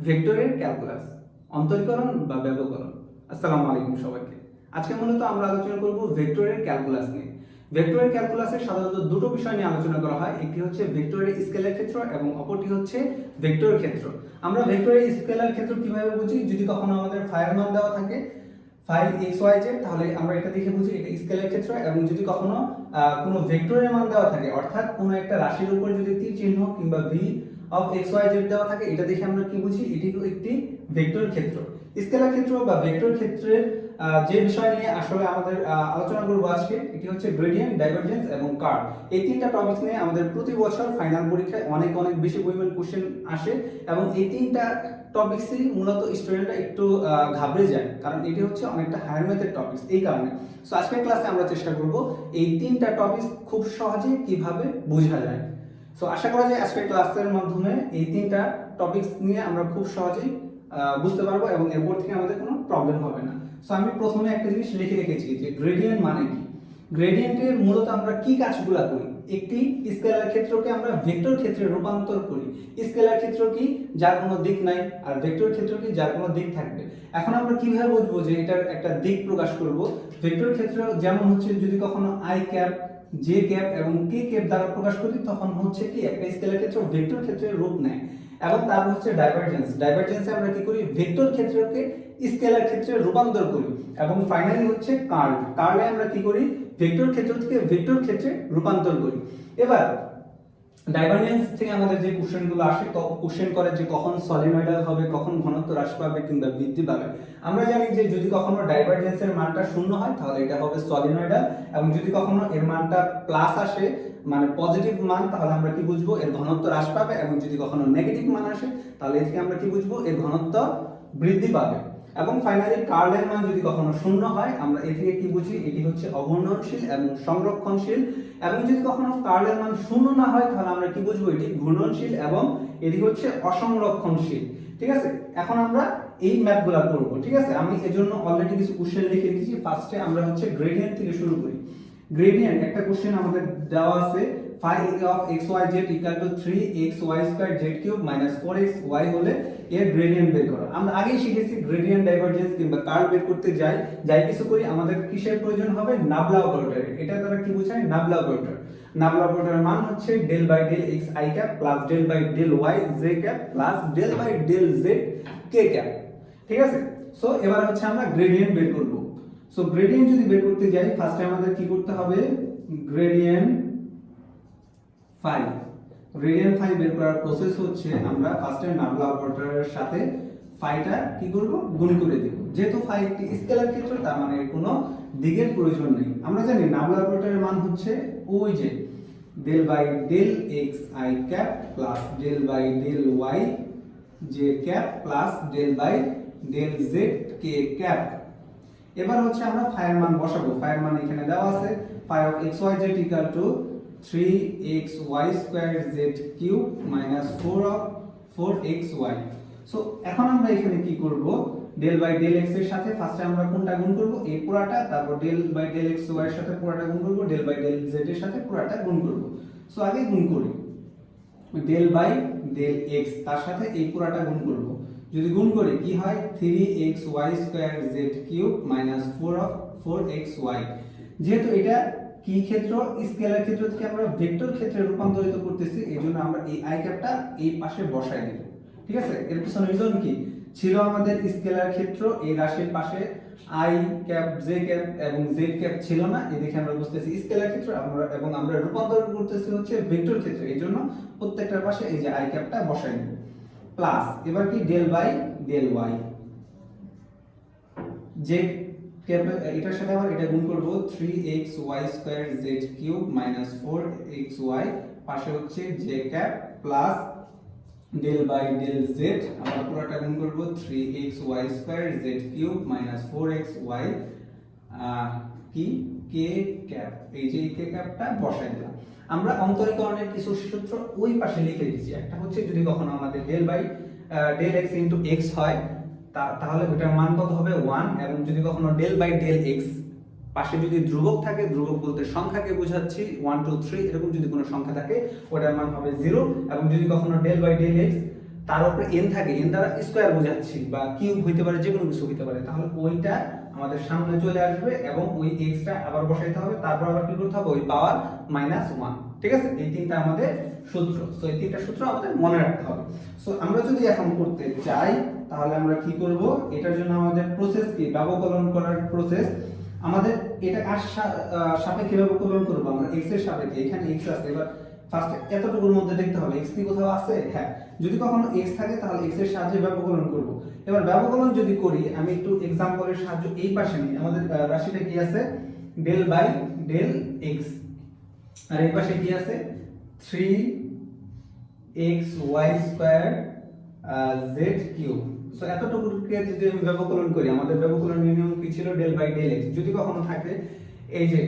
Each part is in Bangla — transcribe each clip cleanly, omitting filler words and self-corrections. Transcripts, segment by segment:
ভেক্টরের ক্যালকুলাস, অন্তরীকরণ বা ব্যবকলন। আসসালামু আলাইকুম সবাইকে। আজকে মূলত আমরা আলোচনা করব ভেক্টরের ক্যালকুলাস নিয়ে। ভেক্টরের ক্যালকুলাসে সাধারণত দুটো বিষয় নিয়ে আলোচনা করা হয়, একটি হচ্ছে ভেক্টরের স্কেলার ক্ষেত্র এবং অপরটি হচ্ছে ভেক্টর ক্ষেত্র। আমরা ভেক্টরের স্কেলার ক্ষেত্র কিভাবে বুঝি? যদি কখনো আমাদের ফাইয়ের মান দেওয়া থাকে ফাই এক্স ওয়াই জেড, তাহলে আমরা এটা দেখে বুঝি এটা স্কেলার ক্ষেত্র। এবং যদি কখনো কোনো ভেক্টরের মান দেওয়া থাকে, অর্থাৎ কোনো একটা রাশির উপর যদি তীর চিহ্ন কিংবা v of x y z দেওয়া থাকে, এটা দেখে আমরা কি বুঝি? এটি একটি ভেক্টর ক্ষেত্র। স্কেলার ক্ষেত্র বা ভেক্টর ক্ষেত্রের যে বিষয় নিয়ে আসলে আমাদের আলোচনা করব আজকে, এটি হচ্ছে গ্রেডিয়েন্ট, ডাইভারজেন্স এবং কার্ল। এই তিনটা টপিকস নিয়ে আমাদের প্রতি বছর ফাইনাল পরীক্ষায় অনেক বেশি পরিমাণ কোশ্চেন আসে এবং এই তিনটা টপিকসই মূলত স্টুডেন্টরা একটু ঘাবড়ে যায়, কারণ এটি হচ্ছে অনেকটা হায়ার ম্যাথের টপিকস। এই কারণে সো আজকের ক্লাসে আমরা চেষ্টা করব এই তিনটা টপিকস খুব সহজে কিভাবে বোঝা যায়। সো আশা করা যায় আজকের ক্লাসের মাধ্যমে এই তিনটা টপিকস নিয়ে আমরা খুব সহজেই বুঝতে পারবো এবং এরপর থেকে আমাদের কোনো প্রবলেম হবে না। সো আমি প্রথমে একটা জিনিস লিখে রেখেছি যে গ্রেডিয়েন্ট মানে কি। গ্রেডিয়েন্টের মূলত আমরা কি কাজগুলো করি? একটি স্কেলার ক্ষেত্রকে আমরা ভেক্টর ক্ষেত্রে রূপান্তর করি। স্কেলার ক্ষেত্র কি? যার কোনো দিক নাই, আর ভেক্টর ক্ষেত্র কি? যার কোনো দিক থাকবে। এখন আমরা কিভাবে বুঝবো যে এটার একটা দিক প্রকাশ করব? ভেক্টর ক্ষেত্র যেমন হচ্ছে যদি কখনো আই ক্যাপ, জে ক্যাপ এবং কে ক্যাপ দ্বারা প্রকাশ করি, তখন হচ্ছে কি একটা স্কেলার ক্ষেত্র ভেক্টর ক্ষেত্রের রূপ নেয়। এবং তারপর হচ্ছে ডাইভারজেন্স। ডাইভারজেন্সে আমরা কি করি? ভেক্টর ক্ষেত্রকে স্কেলার ক্ষেত্রে রূপান্তর করি। এবং ফাইনালি হচ্ছে কার্ল। কার্লে আমরা কি করি? ভেক্টর ক্ষেত্র থেকে ভেক্টর ক্ষেত্রে রূপান্তর করি। এবার ডাইভারজেন্স থেকে আমাদের যে কোশ্চেনগুলো আসে, কোশ্চেন করে যে কখন সলিনয়েডাল হবে, কখন ঘনত্ব হ্রাস পাবে কিংবা বৃদ্ধি পাবে। আমরা জানি যে যদি কখনো ডাইভারজেন্সের মানটা শূন্য হয় তাহলে এটা হবে সলিনয়েডাল, এবং যদি কখনো এর মানটা প্লাস আসে মানে পজিটিভ মান, তাহলে আমরা কি বুঝবো? এর ঘনত্ব হ্রাস পাবে। এবং যদি কখনো নেগেটিভ মান আসে তাহলে এর থেকে আমরা কি বুঝবো? এর ঘনত্ব বৃদ্ধি পাবে। এবং ফাইনালি কার্লের মান যদি কখনো শূন্য হয়, আমরা এ থেকে কি বুঝি? এটি হচ্ছে অঘূর্ণনশীল এবং সংরক্ষণশীল। এবং যদি কখনো কার্লের মান শূন্য না হয় তাহলে আমরা কি বুঝবো? এটি ঘূর্ণনশীল এবং এটি হচ্ছে অসংরক্ষণশীল। ঠিক আছে, এখন আমরা এই ম্যাথগুলো করব। ঠিক আছে, আমি এজন্য অলরেডি কিছু কোশ্চেন লিখে রেখেছি। ফার্স্টে আমরা হচ্ছে গ্রেডিয়েন্ট থেকে শুরু করি। গ্রেডিয়েন্ট একটা কোশ্চেন আমাদের দেওয়া আছে, phi of xyz equal to 3xy squared z cube minus 4xy হলে এর গ্রেডিয়েন্ট বের করা। আমরা আগেই শিখেছি গ্রেডিয়েন্ট, ডাইভারজেন্স কিংবা কার্ল বের করতে যাই কিছু করি, আমাদের কিসের প্রয়োজন হবে? নাবলা অপারেটর। এটা দ্বারা কি বোঝায়? নাবলা অপারেটর। নাবলা অপারেটরের মান হচ্ছে del by del x i cap plus del by del y j cap plus del by del z k cap. ঠিক আছে, সো এবার হচ্ছে আমরা গ্রেডিয়েন্ট বের করব। সো গ্রেডিয়েন্ট যদি বের করতে যাই, ফার্স্টে আমাদের কি করতে হবে? Gradient phi. গ্রেডিয়েন্ট ফাই বের করার প্রসেস হচ্ছে আমরা ফার্স্টে নাবলা অপারেটরের সাথে ফাইটা কি করব? গুণ করে দেব। যেহেতু ফাই একটি স্কেলার ক্ষেত্র, তার মানে কোনো দিকের প্রয়োজন নেই। আমরা জানি নাবলা অপারেটরের মান হচ্ছে ওই যে del by del x i cap plus del by del y j cap plus del by del z k cap. এবার হচ্ছে আমরা ফাইয়ের মান বসাবো। ফাইয়ের মান এখানে দেওয়া আছে, phi of xyz equal to 3xy square z cube minus 4 of 4xy। So এখন আমরা এখানে কি করব? ডেল বাই ডেল x এর সাথে ফার্স্টে আমরা কোনটা গুণ করব? এই পুরাটা। তারপর del by del x y এর সাথে পুরাটা গুণ করব, ডেল বাই ডেল z এর সাথে পুরাটা গুণ করব। সো আগে গুণ করি। ডেল বাই ডেল x তার সাথে এই পুরাটা গুণ করব। যদি গুণ করি কি হয়? 3xy square z cube minus 4 of 4xy। যেহেতু এটা কি ক্ষেত্র? স্কেলার ক্ষেত্র থেকে আমরা ভেক্টর ক্ষেত্রে রূপান্তরিত করতেছি, এজন্য আমরা এই i ক্যাপটা এই পাশে বসাই দেব। ঠিক আছে, এর পিছনে রিজন কি ছিল? আমাদের স্কেলার ক্ষেত্র এই রাশির পাশে i ক্যাপ, j ক্যাপ এবং z ক্যাপ ছিল না। এদিকে আমরা বুঝতেছি স্কেলার ক্ষেত্র, আমরা রূপান্তর করতেছি হচ্ছে ভেক্টর ক্ষেত্রে, এইজন্য প্রত্যেকটার পাশে এই যে i ক্যাপটা বসাই দেব। প্লাস এবার কি? Del by del y z cap, এটার সাথে আবার এটা গুণ করব। 3xy square z cube minus 4xy পাশে হচ্ছে j cap plus del by del z, আমরা পুরোটা গুণ করব। 3xy square z cube minus 4xy কি k ক্যাপ। এই যে k ক্যাপটা বসাই দিলাম। আমরা অন্তরীকরণের কিছু সূত্র ওই পাশে লিখে দিয়েছি। একটা হচ্ছে যদি কখনো আমাদের del by del x into x হয় তাহলে ওটার মান কত হবে? 1। এবং যদি কখনো ডেল বাই ডেল x পাশে যদি ধ্রুবক থাকে, ধ্রুবক বলতে সংখ্যাকে বোঝাচ্ছি, 1 2 3 এরকম যদি কোনো সংখ্যা থাকে ওটার মান হবে 0। এবং যদি কখনো ডেল বাই ডেল x তার উপরে n থাকে, n দ্বারা স্কয়ার বোঝাচ্ছি বা কিউব হইতে পারে, যে কোনো কিছু হইতে পারে, তাহলে ওইটা আমাদের সামনে চলে আসবে এবং ওই x টা আবার বসাইতে হবে, তারপর আবার কি করতে হবে, ওই পাওয়ার -1। ঠিক আছে, এই তিনটা আমাদের সূত্র। সো এই তিনটা সূত্র আমাদের মনে রাখতে হবে। সো আমরা যদি এখন করতে চাই তাহলে আমরা কি করব, এটার জন্য আমাদের প্রসেস কি, ব্যবকলন করার প্রসেস। আমাদের এটা কার সাপেক্ষে ব্যবকলন করব, আমরা x এর সাপেক্ষে, এখানে x আছে, এবার ফার্স্ট এতটুকুর মধ্যে দেখতে হবে x কি কোথাও আছে, হ্যাঁ, যদি কখনো x থাকে তাহলে x এর সাহায্যে ব্যবকলন করব। এবার ব্যবকলন যদি করি, আমি একটু एग्जांपलेর সাহায্য এই পাশে নিই। আমাদের রাশিটা কি আছে, ডেল বাই ডেল x, আর এই পাশে কি আছে 3xy square z cube. So এতটুকুকে যদি আমি ব্যবকলন করি, আমাদের ব্যবকলন নিয়ম কি ছিল, ডেল বাই ডেল x। যদি কখনো থাকে এই যে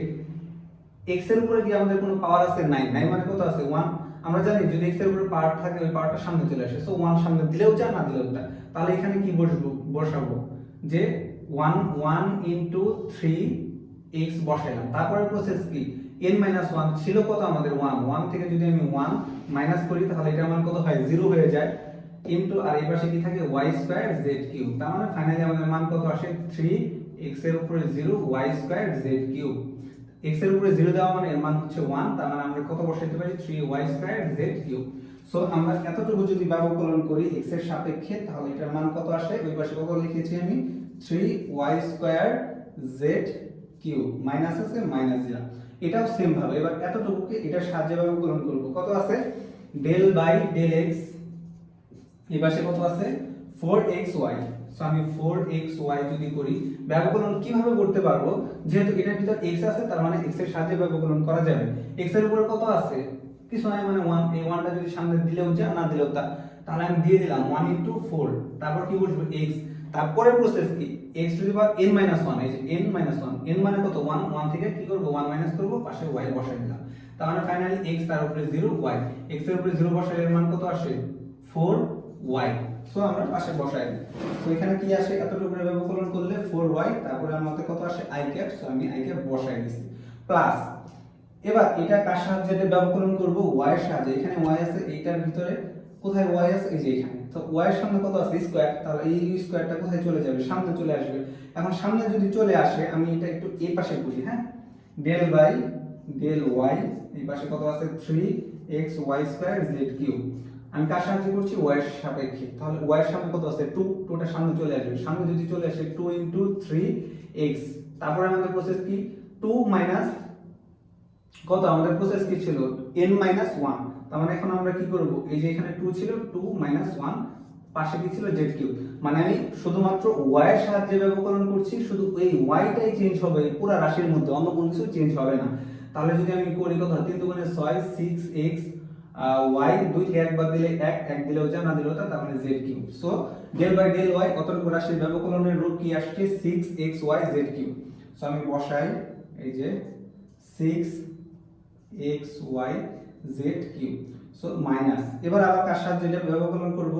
x এর উপরে কি আমাদের কোনো পাওয়ার আছে, নাই, নাই মানে কত আছে 1। আমরা জানি যদি x এর উপরে পাওয়ার থাকে ওই পাওয়ারটা সামনে চলে আসে, সো 1 সামনে দিলেও যা, না দিলেও তা। তাহলে এখানে কি বসাবো যে 1 ইনটু 3x বসাইলাম। তারপরে প্রসেস কি, n - 1 ছিল কত আমাদের 1 থেকে যদি আমি 1 মাইনাস করি তাহলে এটা আমার কত হয়, 0 হয়ে যায়, ইনটু আর এই পাশে কি থাকে y স্কয়ার z কিউব। তার মানে ফাইনালি আমাদের মান কত আসে, 3x এর উপরে 0 y square z cube. x এর উপরে 0 দেওয়া মানে এর মান হচ্ছে 1, তার মানে আমরা কত বসাইতে পারি, 3y square z cube. So আমরা এতটুকু যদি ব্যবকলন করি x এর সাপেক্ষে তাহলে এটার মান কত আসে, ওই পাশে কত লিখেছি আমি, 3y square z cube, minus আছে মাইনাস দিলাম। এটাও সেম ভাবে এবার এতটুকুকে এটার সাহায্যে ব্যবকলন করব, কত আছে, ডেল বাই ডেল x, এই পাশে কত আছে 4xy। সো আমি 4xy যদি করি, ব্যবকলন কিভাবে করতে পারবো, যেহেতু এটার ভিতর x আছে তার মানে x এর সাহায্যে ব্যবকলন করা যাবে। x এর উপরে কত আছে, কিছু নাই, মানে 1, এই 1টা যদি সামনে দিলেও যা, না দিলেও তা, তাহলে আমি দিয়ে দিলাম 1 ইনটু 4, তারপর কি বসবে x, তারপরে প্রসেস কি x two the power n - 1, এই যে n - 1, n মানে কত 1 থেকে কি করব 1 মাইনাস করব, পাশে y বসাই দিলাম। তার মানে ফাইনালি x তার উপরে 0, y, x এর উপরে 0 বসাইলে এর মান কত আসে 4y। সো আমরা পাশে বসাই দিই। সো এখানে কি আসে, এতটুকু করে ব্যবকলন করলে 4y, তারপরে আমাদের কত আসে i ক্যাপ। সো আমি i ক্যাপ বসাই দিছি, প্লাস এবার এটা কার সাহায্যে ব্যবকলন করব, y এর সাহায্যে। এখানে y আছে, এইটার ভিতরে কোথায় y আছে, এই যে এখানে। তো y এর সামনে কত আছে স্কয়ার, তাহলে এই স্কয়ারটা কোথায় চলে যাবে, সামনে চলে আসবে। এখন সামনে যদি চলে আসে, আমি এটা একটু এই পাশে করি, হ্যাঁ, ডেল বাই ডেল y, এই পাশে কত আছে 3xy স্কয়ার z কিউব। আমি কার সাহায্যে করছি, y এর সাপেক্ষে, তাহলে y এর সামনে কত আছে 2, 2টা সামনে চলে আসবে, সামনে যদি চলে আসে 2 ইনটু 3x। তারপরে আমাদের প্রসেস কি, 2 মাইনাস কত, আমাদের প্রসেস কি ছিল n - 1। তার মানে এখন আমরা কি করব, এই যে এখানে 2 ছিল, 2 - 1, পাশে কি ছিল z কিউব। মানে আমি শুধুমাত্র y এর সাহায্যে ব্যবকলন করছি, শুধু এই y টাই চেঞ্জ হবে পুরো রাশির মধ্যে, অন্য কোনো কিছু চেঞ্জ হবে না। তাহলে যদি আমি করি কত, 3 দুগুণে 6, 6x, y 2 থেকে 1 বাদ দিলে 1, 1 দিলেও যা, না দিলেও তা, তার মানে z cube. So del by del y, অতটুকু রাশির ব্যবকলনের রূপ কি আসছে 6xy z কিউব। সো আমি বসাই, এই যে 6xy z cube. So minus, এবার আবার কার সাহায্যে এটা ব্যবকলন করব,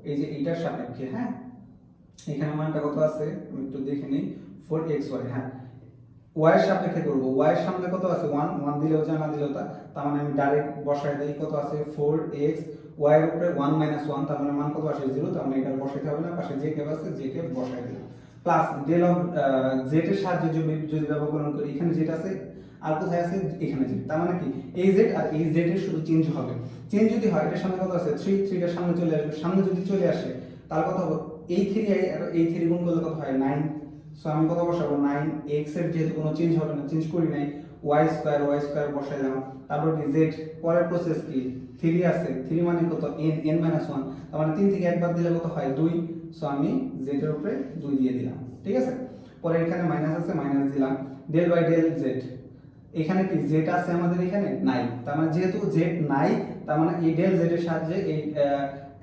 এই যে এটার সাপেক্ষে, হ্যাঁ, এখানে মানটা কত আছে আমি একটু দেখে নেই, 4xy, হ্যাঁ, y এর সাপেক্ষে করব, y এর সামনে কত আছে 1 দিলেও যা, না দিলেও তা, তার মানে আমি ডাইরেক্ট বসাই দেই, কত আছে 4x, y এর উপরে 1 - 1, তার মানে মান কত আসে 0, তার মানে এটা বসাইতে হবে না, পাশে j কে আছে, j কে বসাই দিলাম, প্লাস ডেল অফ z এর সাহায্যে যদি ব্যবকলন করি, এখানে যেটা আছে আর কোথায় আছে, এখানে z, তার মানে কি এই z আর এই z এর শুধু চেঞ্জ হবে। চেঞ্জ যদি হয়, এটার সামনে কত আছে 3, 3 এর সামনে চলে আসবে, সামনে যদি চলে আসে তাহলে কত হবে, এই 3 আর এই 3 গুণ করলে কত হয় 9। সো আমি কত বসাবো 9, x এর যেহেতু কোনো চেঞ্জ হবে না, চেঞ্জ করি নাই, y স্কয়ার বসাইলাম, তারপর কি z, পরের প্রসেস কি 3 আছে, 3 মানে কত n - 1, তার মানে 3 থেকে 1 বাদ দিলে কত হয় 2। সো আমি z এর উপরে 2 দিয়ে দিলাম, ঠিক আছে। পরে এখানে মাইনাস আছে, মাইনাস দিলাম, ডেল বাই ডেল z, এখানে কি z আছে আমাদের, এখানে নাই, তার মানে যেহেতু z নাই, তার মানে এই ডেল z এর সাহায্যে এই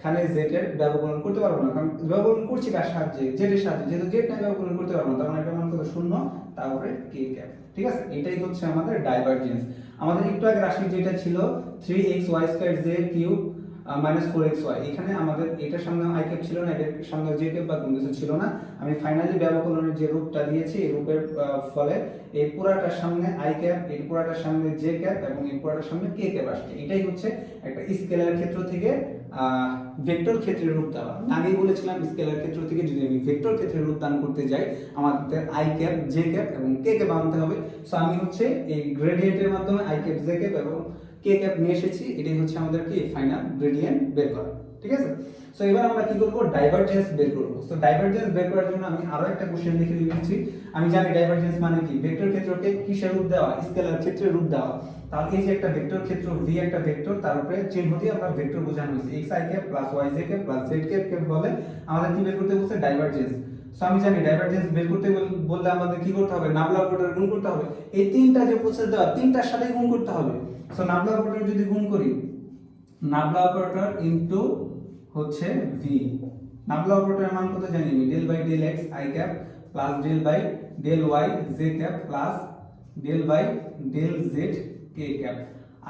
এখানে z এর ব্যবকলন করতে পারবো না, কারণ ব্যবকলন করছি কার সাহায্যে, z এর সাহায্যে, যেহেতু z নাই ব্যবকলন করতে পারবো না, তার মানে এটা মান কত 0, তারপরে k ক্যাপ, ঠিক আছে। এটাই হচ্ছে আমাদের ডাইভারজেন্স। আমাদের একটু আগে রাশি যেটা ছিল 3xy square z cube -4xy। এখানে আমাদের এটার সামনে আই ক্যাপ ছিল না, এটার সামনে জে ক্যাপ বা কোনো কিছু ছিল না। আমি ফাইনালি ব্যবকলনের যে রূপটা দিয়েছি এই রূপের ফলে এই পুরাটার সামনে আই ক্যাপ, এই পুরাটার সামনে জে ক্যাপ এবং এই পুরাটার সামনে কে ক্যাপ আসছে। এটাই হচ্ছে একটা স্কেলার ক্ষেত্র থেকে ভেক্টর ক্ষেত্রের রূপ দেওয়া। আগেই বলেছিলাম স্কেলার ক্ষেত্র থেকে যদি আমি ভেক্টর ক্ষেত্রের রূপদান করতে যাই আমাদের আই ক্যাপ, জে ক্যাপ এবং কে ক্যাপ আনতে হবে। সো আমি হচ্ছে এই গ্রেডিয়েন্টের মাধ্যমে আই ক্যাপ, জে ক্যাপ এবং কে ক্যাপ নিয়ে এসেছি। এটাই হচ্ছে আমাদের কি ফাইনাল গ্রেডিয়েন্ট বের করা, ঠিক আছে। সো এবার আমরা কি করব, ডাইভারজেন্স বের করব। সো ডাইভারজেন্স বের করার জন্য আমি আরো একটা কোশ্চেন লিখে দিয়েছি। আমি জানি ডাইভারজেন্স মানে কি, ভেক্টর ক্ষেত্রকে কিসের রূপ দেওয়া, স্কেলার ক্ষেত্রের রূপ দেওয়া। তাহলে এই যে একটা ভেক্টর ক্ষেত্র ভি, একটা ভেক্টর, তার উপরে চিহ্ন দিয়ে আমরা ভেক্টর বোঝানো হয়েছে x i cap plus y j cap plus z cap cap বলে আমাদের কি বের করতে বলছে, ডাইভারজেন্স। সো আমি জানি ডাইভারজেন্স বের করতে বললে আমাদের কি করতে হবে, নাবলা অপারেটর গুণ করতে হবে। এই তিনটা যে প্রসেস দেওয়া, তিনটার সাথে গুণ করতে হবে। সো নাবলা অপারেটর যদি গুণ করি, নাবলা অপারেটর ইনটু হচ্ছে ভি, নাবলা অপারেটরের মান কত জানি আমি, del by del x i cap plus del by del y j cap plus del by del z k cap.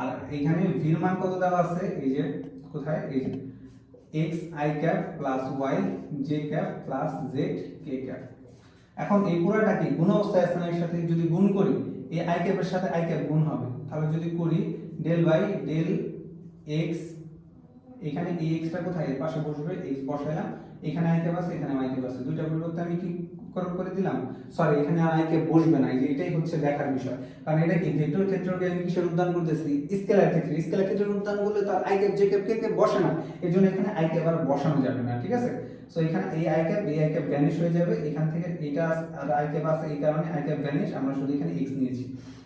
আর এখানে ভির মান কত দেওয়া আছে, এই যে কোথায়, এই যে x i cap plus y j cap plus z k cap. এখন এই পুরোটা কি গুণ অবস্থায় আছে না, এর সাথে যদি গুণ করি এই আই ক্যাপের সাথে আই ক্যাপ গুণ হবে। তাহলে যদি করি ডেল বাই ডেল এক্স, এখানে এই এক্সটা কোথায়, এর পাশে বসবে, এক্স বসাইলাম, এখানে আই ক্যাপ আছে, এখানে আই ক্যাপ আছে, দুইটা পরিবর্তে আমি কি করে দিলাম, সরি এখানে আর আই ক্যাপ বসবে না। এই যে এটাই হচ্ছে দেখার বিষয়, কারণ এটা কি ভেক্টর ক্ষেত্রকে আমি কিসের রূপদান করতেছি, স্কেলার ক্ষেত্রে। স্কেলার ক্ষেত্রে রূপদান করলে তার I cap j cap K cap বসে না, এজন্য এখানে আই ক্যাপ আর বসানো যাবে না, ঠিক আছে। সো এখানে এই আই ক্যাপ ভ্যানিশ হয়ে যাবে, এখান থেকে এটা আর আই ক্যাপ আছে, এই কারণে আই ক্যাপ ভ্যানিশ, আমরা শুধু এখানে এক্স নিয়েছি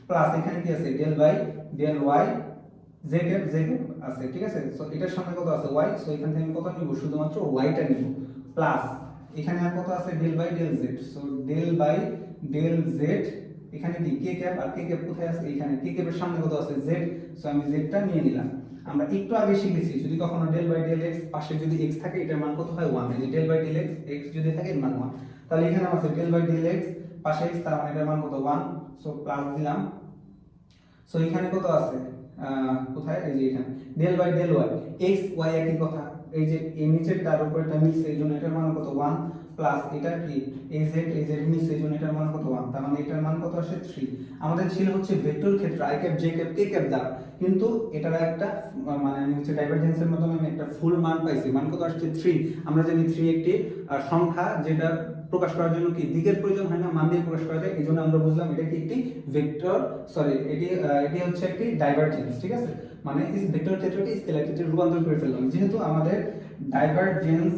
প্লাস এখানে কি আছে del by del y j cap আছে, ঠিক আছে। সো এটার সামনে কত আছে ওয়াই, সো এখান থেকে আমি কত নিব, শুধুমাত্র ওয়াইটা নিব প্লাস এখানে আর কত আছে del by del z. So del by del z, এখানে কি কে ক্যাপ, আর কে ক্যাপ কোথায় আছে, এখানে কে ক্যাপের সামনে কত আছে জেড। সো আমি জেডটা নিয়ে নিলাম। আমরা একটু আগে শিখেছি যদি কখনো ডেল বাই ডেল এক্স পাশে যদি এক্স থাকে এটার মান কত হয় 1। এই যে del by del x, x যদি থাকে এর মান 1। তাহলে এখানে আছে ডেল বাই ডেল এক্স পাশে এক্স, তার মানে এটার মান কত 1। সো প্লাস দিলাম। সো এখানে কত আছে, কোথায়, এই যে এখানে del by del y, x y একই কথা, এই যে এই নিচেরটার উপরেরটা মিলছে এই জন্য এটার মান কত 1 প্লাস এটা কি এই জেড মিলছে এই জন্য এটার মান কত 1, তার মানে এটার মান কত আসে 3। আমাদের ছিল হচ্ছে ভেক্টর ক্ষেত্র I cap j cap K cap দ্বারা, কিন্তু এটার একটা মানে আমি হচ্ছে ডাইভারজেন্সের মাধ্যমে আমি একটা ফুল মান পাইছি, মান কত আসছে 3। আমরা জানি 3 একটি সংখ্যা যেটা প্রকাশ করার জন্য কি দিকের প্রয়োজন হয় না, মান দিয়ে প্রকাশ করা যায়। এইজন্য আমরা বুঝলাম এটা কি একটি ভেক্টর, সরি এটি হচ্ছে একটি ডাইভারজেন্স, ঠিক আছে। মানে এই ভেক্টর ক্ষেত্রকে স্কেলার ক্ষেত্রে রূপান্তর করে ফেললাম। যেহেতু আমাদের ডাইভারজেন্স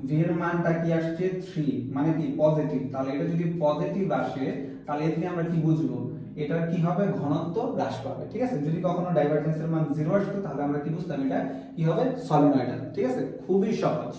v এর মানটা কি আসছে 3, মানে কি পজিটিভ, তাহলে এটা যদি পজিটিভ আসে তাহলে এর থেকে আমরা কি বুঝবো, এটা কি হবে, ঘনত্ব হ্রাস পাবে, ঠিক আছে। যদি কখনো ডাইভারজেন্সের মান 0 আসতো তাহলে আমরা কি বুঝতাম, এটা কি হবে, সলিনয়েডাল, ঠিক আছে। খুবই সহজ।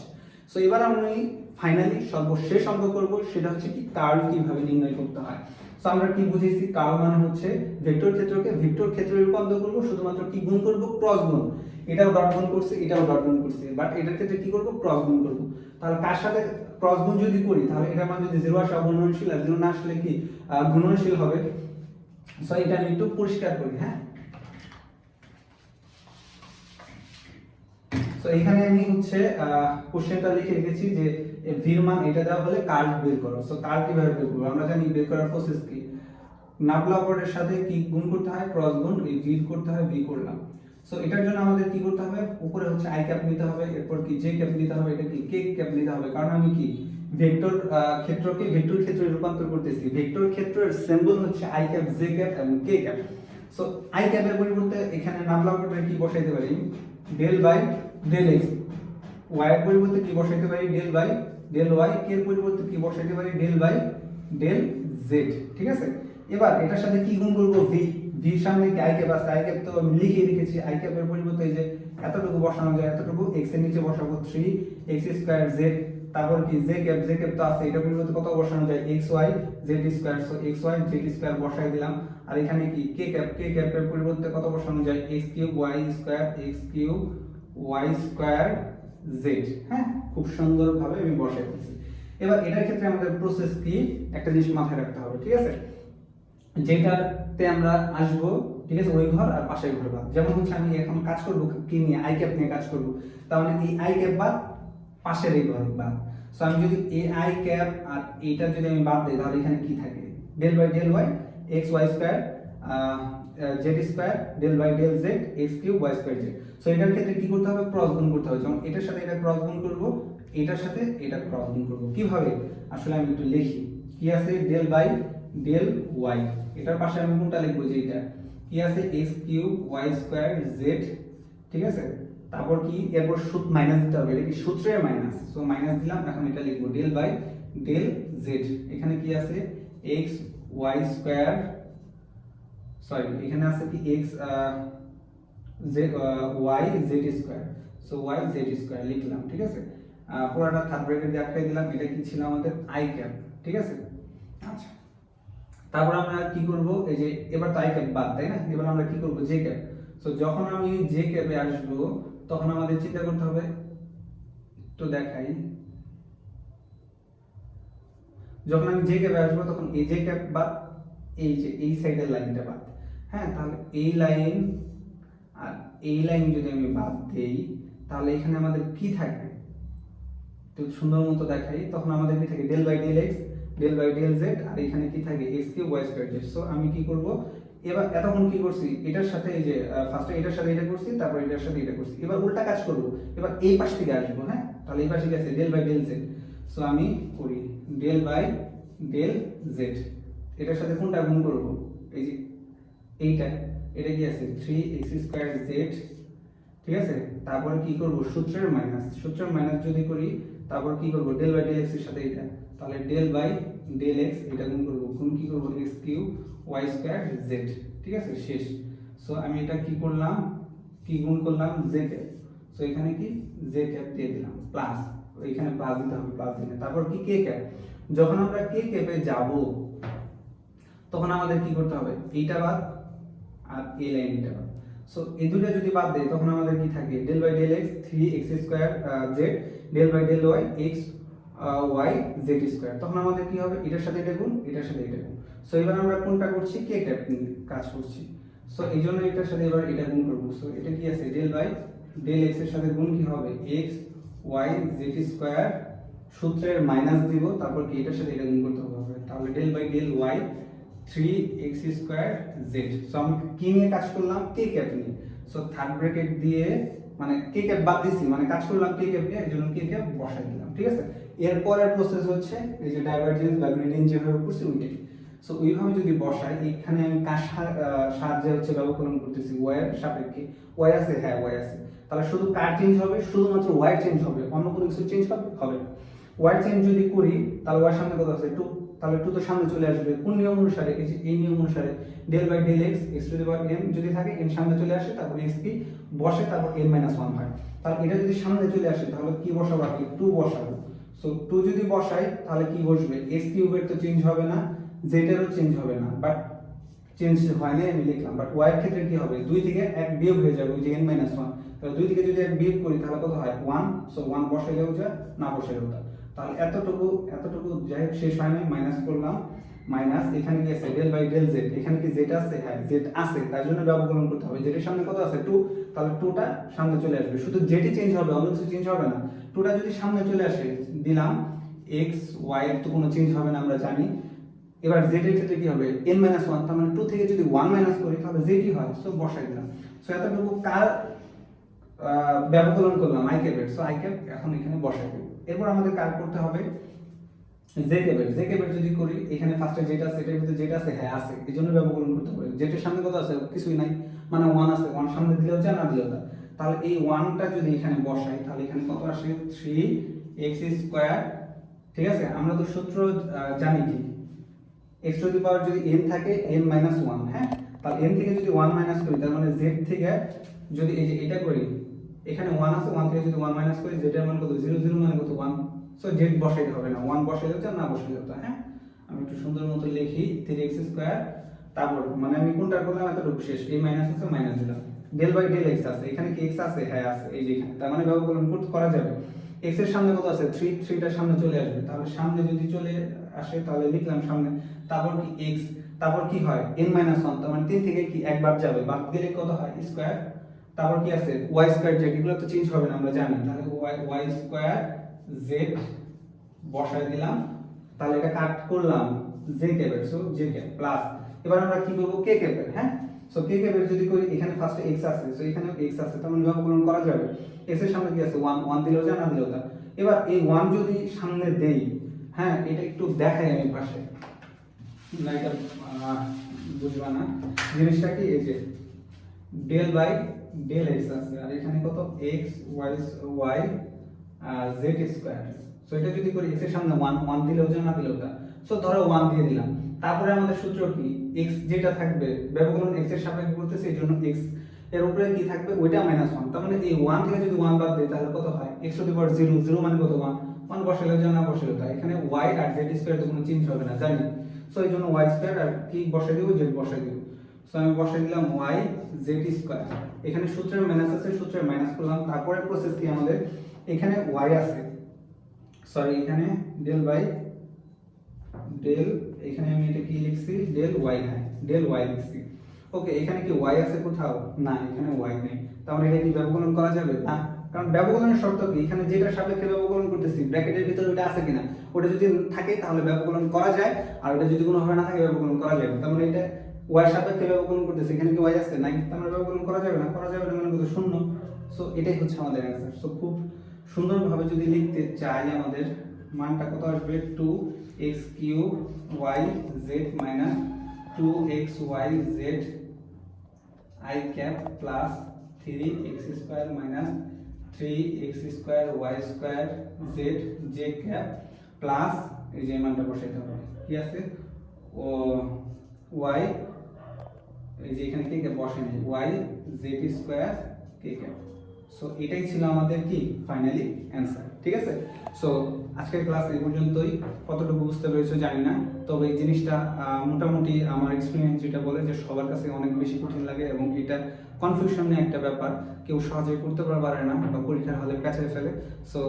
সো এবার আমি ফাইনালি সর্বশেষ অঙ্ক করব, সেটা হচ্ছে কি কার্ল কিভাবে নির্ণয় করতে হয়। সো আমরা কি বুঝেছি, কার্ল মানে হচ্ছে ভেক্টর ক্ষেত্রকে ভেক্টর ক্ষেত্রে রূপান্তর করব, শুধুমাত্র কি গুণ করব, ক্রস গুণ। এটাও ডট গুণ করছে, এটাও ডট গুণ করছে, বাট এটার ক্ষেত্রে কি করব, ক্রস গুণ করব। তাহলে কার সাথে ক্রস গুণ যদি করি তাহলে এটার মান যদি 0 আসে অগুণনশীল, আর 0 না আসলে কি গুণনশীল হবে। সো এটা আমি একটু পরিষ্কার করি, হ্যাঁ। সো এখানে আমি হচ্ছে কোশ্চেনটা লিখে রেখেছি যে ভির মান এটা দেওয়া হলে কার্ল বের করো। সো কার্ল কিভাবে বের করব, আমরা জানি বের করার প্রসেস কি, নাবলা অপারেটরের সাথে কি গুণ করতে হয়, ক্রস গুণ, এই ভি করতে হয়, ভি করলাম। সো এটার জন্য আমাদের কি করতে হবে, উপরে হচ্ছে আই ক্যাপ নিতে হবে, এরপর কি জে ক্যাপ নিতে হবে, এটা কি কে ক্যাপ নিতে হবে, কারণ আমি কি ভেক্টর ক্ষেত্রকে ভেক্টর ক্ষেত্রে রূপান্তর করতেছি। ভেক্টর ক্ষেত্রের সিম্বল হচ্ছে আই ক্যাপ, জে ক্যাপ এবং কে ক্যাপ। সো আই ক্যাপের পরিবর্তে এখানে নাবলা অপারেটর কি বসাইতে পারি, del by del x, y এর পরিবর্তে কি বসাইতে পারি, del by del y, k এর পরিবর্তে কি বসাইতে পারি, ডেল বাই ডেল জেড, ঠিক আছে। এবার এটার সাথে কি গুণ করব, ভি, ভির সামনে কি আই ক্যাপ আছে, আই ক্যাপ তো আমি লিখে রেখেছি, আই ক্যাপের পরিবর্তে এই যে এতটুকু বসানো যায়, এতটুকু এক্স এর নিচে বসাবো 3x স্কয়ার জেড, তারপর কি জে ক্যাপ তো আছে, এটা পরিবর্তে কত বসানো যায়, x y z square. So x y z square বসাই দিলাম। আর এখানে কি কে ক্যাপের পরিবর্তে কত বসানো যায়, x cube y square, x cube y square z, হ্যাঁ, খুব সুন্দরভাবে আমি বসাই দিয়েছি। এবার এটার ক্ষেত্রে আমাদের প্রসেস কি, একটা জিনিস মাথায় রাখতে হবে, ঠিক আছে। যেটাতে আমরা আসবো ঠিক আছে, ওই ঘর আর পাশের ঘর বাদ। যেমন হচ্ছে আমি এখন কাজ করব কি নিয়ে, আই ক্যাপ নিয়ে কাজ করব, তার মানে এই আই ক্যাপ বাদ, পাশের এই ঘর বাদ। সো আমি যদি এই আই ক্যাপ আর এইটা যদি আমি বাদ দিই তাহলে এখানে কি থাকে, del by del y x y square z square del by del z x cube y square z. So এটার ক্ষেত্রে কি করতে হবে, ক্রস গুণ করতে হবে। যেমন এটার সাথে এটা ক্রস গুণ করব, এটার সাথে এটা ক্রস গুণ করব। কিভাবে আসলে আমি একটু লিখি, কি আছে ডেল বাই ডেল ওয়াই, এটার পাশে আমি কোনটা লিখবো, যে এটা কি আছে x cube y square z, ঠিক আছে। তারপর কি এরপর সূত্র মাইনাস দিতে হবে, এটা কি সূত্রের মাইনাস, সো মাইনাস দিলাম। এখন এটা লিখবো ডেল বাই ডেল জেড, এখানে কি আছে এক্স ওয়াই স্কয়ার, সরি এখানে আছে কি x z y z square, so y z square লিখলাম, ঠিক আছে। পুরোটা থার্ড ব্র্যাকেট দিয়ে আটকাই দিলাম। এটা কি ছিল আমাদের আই ক্যাপ, ঠিক আছে। আচ্ছা, তারপর আমরা কি করব, এই যে এবার তো আই ক্যাপ বাদ, তাই না, এবার আমরা কি করব জে ক্যাপ। সো যখন আমি জে ক্যাপে আসবো তখন আমাদের চিন্তা করতে হবে, তো দেখাই, যখন আমি জে ক্যাপে আসবো তখন এই জে ক্যাপ বাদ, এই যে এই সাইডের লাইনটা বাদ। হ্যাঁ, তাহলে এই লাইন আর এই লাইন যদি আমি বাদ দেই তাহলে এখানে আমাদের কি থাকে, তো সুন্দর মতো দেখাই, তখন আমাদের কি থাকে del by del x del by del z, আর এখানে কি থাকে x cube y square z. So আমি কি করব, এবার এতক্ষণ কি করছি, এটার সাথে এই যে ফার্স্টে এটার সাথে এটা করছি, তারপর এটার সাথে এটা করছি, এবার উল্টা কাজ করব, এবার এই পাশ থেকে আসবো। হ্যাঁ, তাহলে এই পাশে কি আছে del by del z. So আমি করি ডেল বাই ডেল জেড, এটার সাথে কোনটা গুণ করব, এই যে এইটা, এটা কি আছে 3x স্কয়ার জেড, ঠিক আছে। তারপরে কি করব সূত্রের মাইনাস, সূত্রের মাইনাস যদি করি তারপর কি করব ডেল বাই ডেল এক্স এর সাথে এটা, তাহলে ডেল বাই ডেল এক্স, এটা গুণ করব, গুণ কি করব x cube y square z, ঠিক আছে, শেষ। সো আমি এটা কি করলাম, কি গুণ করলাম জে ক্যাপ, সো এখানে কি জে ক্যাপ দিয়ে দিলাম প্লাস, এখানে প্লাস দিতে হবে, প্লাস দিলে তারপর কি কে ক্যাপ। যখন আমরা কে ক্যাপে যাব তখন আমাদের কি করতে হবে, এইটা বাদ আর এই লাইনটা বাদ। সো এই দুটো যদি বাদ দেই তখন আমাদের কি থাকে del by del x 3x square z del by del y x y z square. তখন আমাদের কি হবে, এটার সাথে এটা গুণ, এটার সাথে এটা গুণ। সো এবার আমরা কোনটা করছি, কে ক্যাপ নিয়ে কাজ করছি। সো এই জন্য এটার সাথে এবার এটা গুণ করব। সো এটা কি আছে ডেল বাই ডেল এক্স এর সাথে গুণ কি হবে এক্স ওয়াই জেড স্কয়ার, সূত্রের মাইনাস দিব, তারপর কি এটার সাথে এটা গুণ করতে হবে, তাহলে del by del y 3x square z. So আমি কি নিয়ে কাজ করলাম, কে ক্যাপ নিয়ে। সো থার্ড ব্র্যাকেট দিয়ে মানে কে ক্যাপ বাদ দিছি, মানে কাজ করলাম কে ক্যাপ নিয়ে, এজন্য কে ক্যাপ বসাই দিলাম, ঠিক আছে। এরপরের প্রসেস হচ্ছে এই যে ডাইভারজেন্স বা গ্রেডিয়েন্ট যেভাবে করছি ওইটাই। সো ওইভাবে যদি বসাই, এখানে আমি কার সাহায্যে হচ্ছে ব্যবকলন করতেছি, ওয়াই এর সাপেক্ষে। ওয়াই আছে, হ্যাঁ ওয়াই আছে, তাহলে শুধু কার চেঞ্জ হবে, শুধুমাত্র ওয়াই চেঞ্জ হবে, অন্য কোনো কিছু চেঞ্জ হবে না। ওয়াই চেঞ্জ যদি করি তাহলে ওয়াই সামনে কত আছে 2, তাহলে 2 তো সামনে চলে আসবে কোন নিয়ম অনুসারে, এই যে এই নিয়ম অনুসারে del by del x x to the power n যদি থাকে n সামনে চলে আসে, তারপর x কি বসে, তারপর n - 1 হয়। তাহলে এটা যদি সামনে চলে আসে তাহলে কি বসাবো, কি 2 বসাবো। সো 2 যদি বসাই তাহলে কি বসবে, x কিউবের তো চেঞ্জ হবে না, z এরও চেঞ্জ হবে না, বাট চেঞ্জ হয় না আমি লিখলাম। বাট y এর ক্ষেত্রে কি হবে, 2 থেকে 1 বিয়োগ হয়ে যাবে, ওই যে n - 1। তাহলে 2 থেকে যদি 1 বিয়োগ করি তাহলে কত হয় 1। সো 1 বসাইলেও যা, না বসাইলেও তা। তাহলে এতটুকু যাই হোক শেষ হয় নাই, মাইনাস করলাম, মাইনাস এখানে কি আছে ডেল বাই ডেল জেড, এখানে কি জেড আছে, হ্যাঁ জেড আছে, তার জন্য ব্যবকলন করতে হবে। জেড এর সামনে কত আছে 2, তাহলে 2টা সামনে চলে আসবে, শুধু জেডই চেঞ্জ হবে, অন্য কিছু চেঞ্জ হবে না। 2টা যদি সামনে চলে আসে দিলাম, x y এর তো কোনো চেঞ্জ হবে না আমরা জানি। এবার জেড এর ক্ষেত্রে কি হবে n - 1, তার মানে 2 থেকে যদি 1 মাইনাস করি তাহলে জেডই হয়। সো বসাই দিলাম। সো এতটুকু কার ব্যবকলন করলাম, আই ক্যাপের। সো আই ক্যাপ এখন এখানে বসাই দেব। এরপর আমাদের কার করতে হবে জে ক্যাপের। জে ক্যাপের যদি করি, এখানে ফার্স্টে যেটা আছে এটার ভিতরে যেটা আছে, হ্যাঁ আছে, এজন্য ব্যবকলন করতে হবে। জেটের সামনে কত আছে, কিছুই নাই, মানে 1 আছে, 1 সামনে দিলেও যা, না দিলেও তা। তাহলে এই 1টা যদি এখানে বসাই তাহলে এখানে কত আসে 3x স্কয়ার, ঠিক আছে। আমরা তো সূত্র জানি কি, x টু দি পাওয়ার যদি n থাকে n - 1, হ্যাঁ, তাহলে n থেকে যদি 1 মাইনাস করি তার মানে z থেকে যদি এই যে এটা করি, এখানে 1 আছে, 1 থেকে যদি 1 মাইনাস করি z এর মান কত 0, 0 মানে কত 1। সো z বসাইতে হবে না, 1 বসাইলে তো, না বসাইলে তো, হ্যাঁ। আমি একটু সুন্দর মতো লিখি 3x স্কয়ার, তারপর মানে আমি কোনটা করলাম এতটুকু শেষ, এই মাইনাস আছে, মাইনাস দিলাম, ডেল বাই ডেল x আছে, এখানে কি x আছে, হ্যাঁ আছে, এই যে এখানে, তার মানে ব্যবকলন করা যাবে। x এর সামনে কত আছে 3, 3টার সামনে চলে আসবে, তাহলে সামনে যদি চলে আসে তাহলে লিখলাম সামনে, তারপর কি x, তারপর কি হয় n-1, তার মানে 3 থেকে কি একবার যাবে, বাদ দিলে কত হয় স্কয়ার। তারপর কি আছে y স্কয়ার z, এগুলো তো চেঞ্জ হবে না আমরা জানি, তাহলে y স্কয়ার z বসায় দিলাম, তাহলে এটা কাট করলাম j ক্যাপের, সো j ক্যাপ প্লাস, এবার আমরা কি করব k ক্যাপের, হ্যাঁ সো k ক্যাপের যদি করি এখানে ফার্স্টে x আছে, সো এখানে x আছে, তার মানে ব্যবকলন করা যাবে, x এর সামনে কি আছে 1 দিলেও যা না দিলেও তা। এবার এই 1 যদি সামনে দেই, হ্যাঁ এটা একটু দেখাই আমি পাশে, না এটা বুঝবা না জিনিসটা কি, এই যে ডেল বাই ডেল x আছে, আর এখানে কত x y আর z স্কয়ার, সো এটা যদি করি x এর সামনে 1 দিলেও যা না দিলেও তা, সো ধরো 1 দিয়ে দিলাম, তারপরে আমাদের সূত্র কি x যেটা থাকবে ব্যবকলন x এর সাপেক্ষে করতেছে, এই জন্য x এর উপরে কি থাকবে ওইটা -1, তার মানে এই 1 থেকে যদি 1 বাদ দেই তাহলে কত হয় x টু দি পাওয়ার 0, 0 মানে কত 1 বসালে যা না বসালে তা, এখানে y আর z স্কয়ার তো কোনো চেঞ্জ হবে না জানি, সো এই জন্য y স্কয়ার আর কি বসাই দেব, z বসাই দেব, সো আমি বসাই দিলাম y z স্কয়ার, এখানে সূত্রের মাইনাস আছে, সূত্রের মাইনাস করলাম, তারপরে প্রসেস কি আমাদের এখানে y আছে, সরি এখানে ডেল বাই ডেল, এখানে আমি এটা কি লিখছি ডেল y, হ্যাঁ ডেল y লিখছি, ওকে এখানে কি y আছে কোথাও, না এখানে y নেই, তাহলে এটা কি ব্যবকলন করা যাবে না, কারণ ব্যবকলনের শর্ত কি এখানে যেটা সাপেক্ষে ব্যবকলন করতেছি ব্র্যাকেটের ভিতরে ওটা আছে কিনা, ওটা যদি থাকে তাহলে ব্যবকলন করা যায়, আর ওটা যদি কোনোভাবে না থাকে ব্যবকলন করা যাবে, তার মানে এটা y সাপেক্ষে ব্যবকলন করতেছি, এখানে কি y আছে নাই, তার মানে ব্যবকলন করা যাবে না, মানে কত শূন্য, সো এটাই হচ্ছে আমাদের অ্যানসার। সো খুব সুন্দরভাবে যদি লিখতে চাই আমাদের মানটা কত আসবে 2x cube yz minus 2xyz I cap plus 3x square minus 3x square y square z j cap plus এই যে মানটা বসাইতে হবে কি আছে ও y, এই যে এখানে কি ক্যাপ বসাই নেই y z square k cap, so এটাই ছিল আমাদের কি ফাইনালি অ্যানসার, ঠিক আছে। সো আজকের ক্লাস এই পর্যন্তই, কতটুকু বুঝতে পেরেছো জানি না, তবে এই জিনিসটা মোটামুটি আমার এক্সপেরিয়েন্স যেটা বলে যে সবার কাছে অনেক বেশি কঠিন লাগে, এবং এটা কনফিউশনের একটা ব্যাপার, কেউ সহজে করতে পারে না বা পরীক্ষার হলে পেঁচায় ফেলে। সো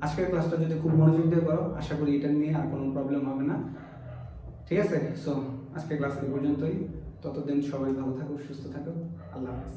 আজকের ক্লাসটা যদি খুব মনোযোগ দিয়ে করো, আশা করি এটা নিয়ে আর কোনো প্রবলেম হবে না, ঠিক আছে। সো আজকের ক্লাস এই পর্যন্তই, ততদিন সবাই ভালো থাকো, সুস্থ থাকো, আল্লাহ হাফেজ।